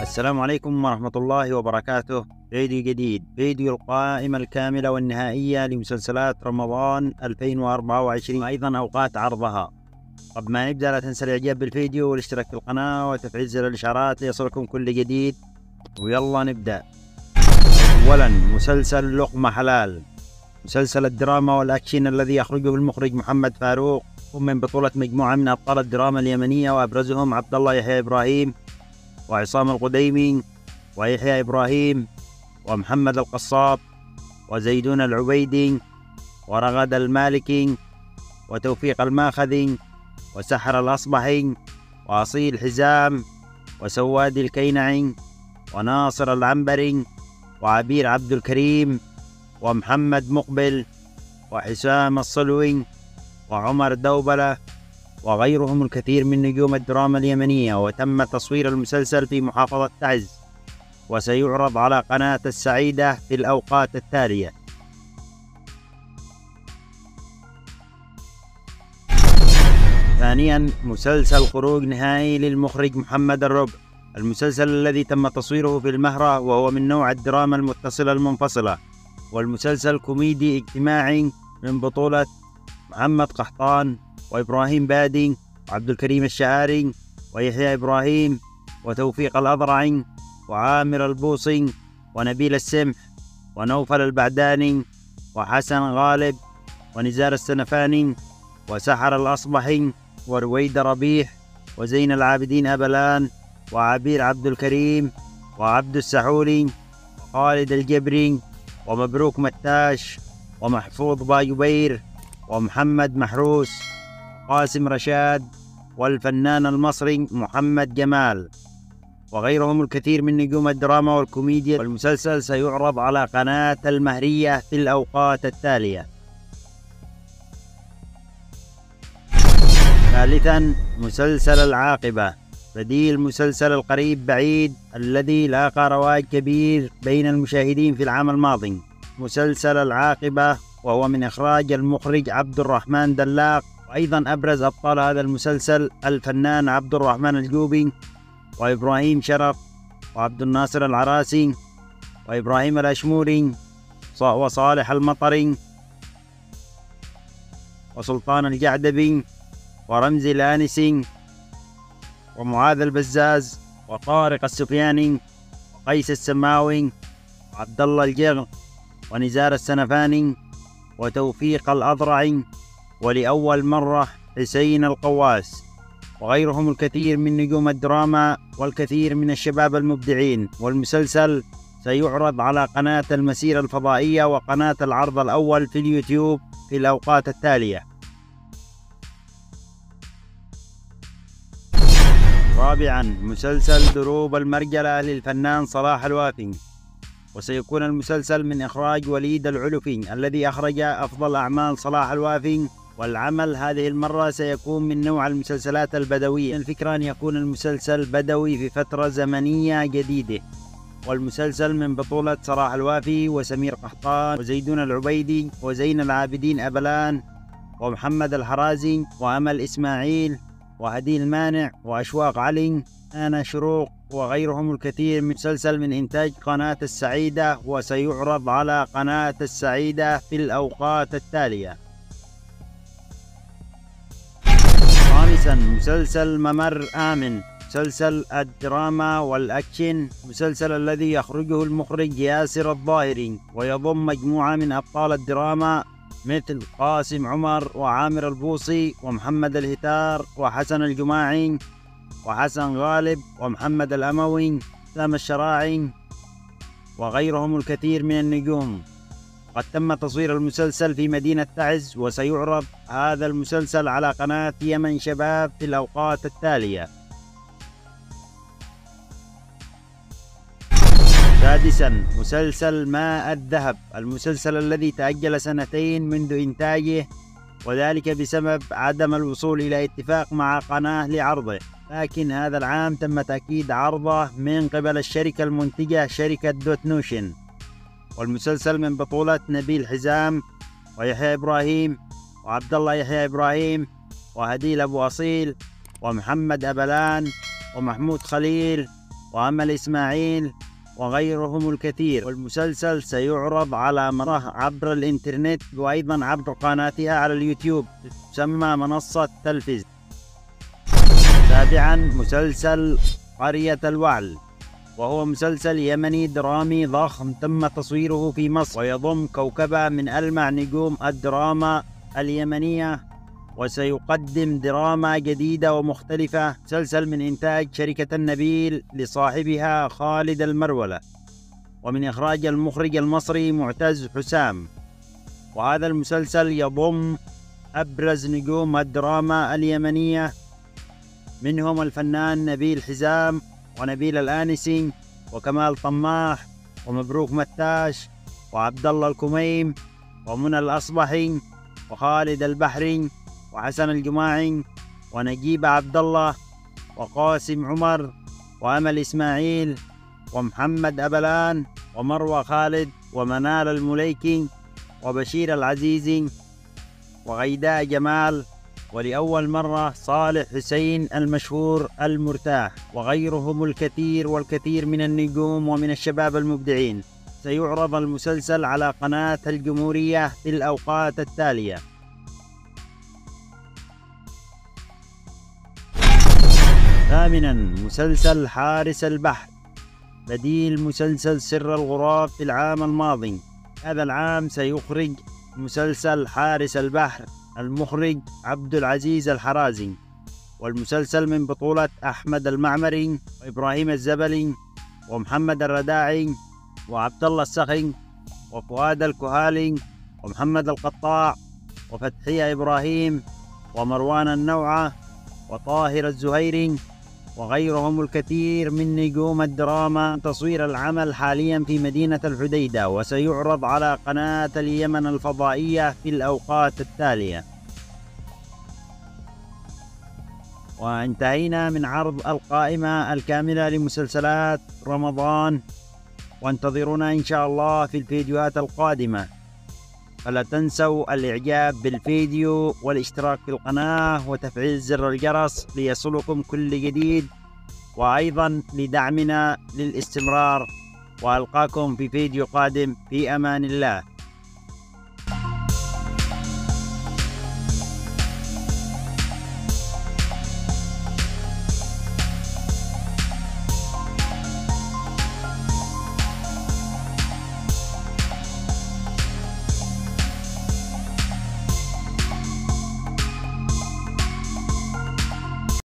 السلام عليكم ورحمة الله وبركاته. فيديو جديد، فيديو القائمة الكاملة والنهائية لمسلسلات رمضان 2024 وأيضا أوقات عرضها. قبل ما نبدأ لا تنسى الإعجاب بالفيديو والاشتراك في القناة وتفعيل زر الإشعارات ليصلكم كل جديد. ويلا نبدأ. أولا مسلسل لقمة حلال، مسلسل الدراما والأكشن الذي يخرجه المخرج محمد فاروق، ومن بطولة مجموعة من أبطال الدراما اليمنية وأبرزهم عبد الله يحيى إبراهيم وعصام القديمي ويحيى إبراهيم ومحمد القصاب وزيدون العبيدي ورغد المالكي وتوفيق الماخذي وسحر الأصبحي وأصيل حزام وسواد الكينعي وناصر العنبري وعبير عبد الكريم ومحمد مقبل وحسام الصلوي وعمر دوبلة وغيرهم الكثير من نجوم الدراما اليمنية. وتم تصوير المسلسل في محافظة تعز، وسيعرض على قناة السعيدة في الأوقات التالية. ثانيا مسلسل خروج نهائي للمخرج محمد الربع، المسلسل الذي تم تصويره في المهرة، وهو من نوع الدراما المتصلة المنفصلة، والمسلسل كوميدي اجتماعي من بطولة محمد قحطان وإبراهيم بادي وعبد الكريم الشعاري ويحيى إبراهيم وتوفيق الأضرعي وعامر البوصي ونبيل السمح ونوفل البعداني وحسن غالب ونزار السنفاني وسحر الأصبحي ورويد ربيح وزين العابدين أبلان وعبير عبد الكريم وعبد السحولي وخالد الجبري ومبروك متاش ومحفوظ باجبير ومحمد محروس وقاسم رشاد والفنان المصري محمد جمال وغيرهم الكثير من نجوم الدراما والكوميديا. والمسلسل سيعرض على قناة المهرية في الأوقات التالية. ثالثا مسلسل العاقبة، بديل مسلسل القريب بعيد الذي لاقى رواج كبير بين المشاهدين في العام الماضي. مسلسل العاقبة وهو من إخراج المخرج عبد الرحمن دلاق، وأيضا أبرز أبطال هذا المسلسل الفنان عبد الرحمن الجوبي وإبراهيم شرف وعبد الناصر العراسي وإبراهيم الأشموري وصالح المطري وسلطان الجعدبي ورمزي الآنسي ومعاذ البزاز وطارق السفياني وقيس السماوي وعبد الله الجغ ونزار السنفاني وتوفيق الأضرعي ولأول مرة حسين القواس وغيرهم الكثير من نجوم الدراما والكثير من الشباب المبدعين. والمسلسل سيعرض على قناة المسيرة الفضائية وقناة العرض الأول في اليوتيوب في الأوقات التالية. رابعا مسلسل دروب المرجلة للفنان صلاح الوافي، وسيكون المسلسل من إخراج وليد العلفي الذي أخرج أفضل أعمال صلاح الوافي. والعمل هذه المرة سيكون من نوع المسلسلات البدوية، الفكرة أن يكون المسلسل بدوي في فترة زمنية جديدة. والمسلسل من بطولة صلاح الوافي وسمير قحطان وزيدون العبيدي وزين العابدين أبلان ومحمد الحرازي وأمل إسماعيل وهديل مانع وأشواق علي أنا شروق وغيرهم الكثير. من مسلسل من إنتاج قناة السعيدة، وسيعرض على قناة السعيدة في الأوقات التالية. خامسا مسلسل ممر آمن، مسلسل الدراما والأكشن، مسلسل الذي يخرجه المخرج ياسر الظاهري، ويضم مجموعة من أبطال الدراما مثل قاسم عمر وعامر البوصي ومحمد الهتار وحسن الجماعي وحسن غالب ومحمد الأموي سام الشراعي وغيرهم الكثير من النجوم. قد تم تصوير المسلسل في مدينة تعز، وسيعرض هذا المسلسل على قناة يمن شباب في الأوقات التالية. سادسا مسلسل ماء الذهب، المسلسل الذي تأجل سنتين منذ إنتاجه، وذلك بسبب عدم الوصول إلى اتفاق مع قناة لعرضه، لكن هذا العام تم تأكيد عرضه من قبل الشركة المنتجة شركة دوت نوشن. والمسلسل من بطولة نبيل حزام ويحيى إبراهيم وعبد الله يحيى إبراهيم وهديل أبو أصيل ومحمد أبلان ومحمود خليل وأما الإسماعيل وغيرهم الكثير. والمسلسل سيعرض على مرة عبر الإنترنت وأيضا عبر قناتها على اليوتيوب تسمى منصة تلفز. سابعا مسلسل قرية الوعل، وهو مسلسل يمني درامي ضخم تم تصويره في مصر، ويضم كوكبة من ألمع نجوم الدراما اليمنية، وسيقدم دراما جديدة ومختلفة. مسلسل من إنتاج شركة النبيل لصاحبها خالد المرولة، ومن إخراج المخرج المصري معتز حسام. وهذا المسلسل يضم أبرز نجوم الدراما اليمنية، منهم الفنان نبيل حزام ونبيل الآنسي وكمال طماح ومبروك متاش وعبد الله الكميم ومنى الأصبحي وخالد البحري وحسن الجماعي ونجيب عبد الله وقاسم عمر وأمل إسماعيل ومحمد أبلان ومروى خالد ومنال المليكي وبشير العزيزي وغيداء جمال، ولأول مرة صالح حسين المشهور المرتاح، وغيرهم الكثير والكثير من النجوم ومن الشباب المبدعين. سيعرض المسلسل على قناة الجمهورية في الأوقات التالية: ثامنا مسلسل حارس البحر، بديل مسلسل سر الغراب في العام الماضي. هذا العام سيخرج مسلسل حارس البحر المخرج عبد العزيز الحرازي، والمسلسل من بطولة أحمد المعمري وإبراهيم الزبلي ومحمد الرداعي وعبد الله السخي وفؤاد الكهالي ومحمد القطاع وفتحية إبراهيم ومروان النوعة وطاهر الزهيري وغيرهم الكثير من نجوم الدراما. تصوير العمل حاليا في مدينة الحديدة، وسيعرض على قناة اليمن الفضائية في الأوقات التالية. وانتهينا من عرض القائمة الكاملة لمسلسلات رمضان، وانتظرونا إن شاء الله في الفيديوهات القادمة. فلا تنسوا الإعجاب بالفيديو والاشتراك في القناة وتفعيل زر الجرس ليصلكم كل جديد، وأيضا لدعمنا للاستمرار. وألقاكم في فيديو قادم، في أمان الله.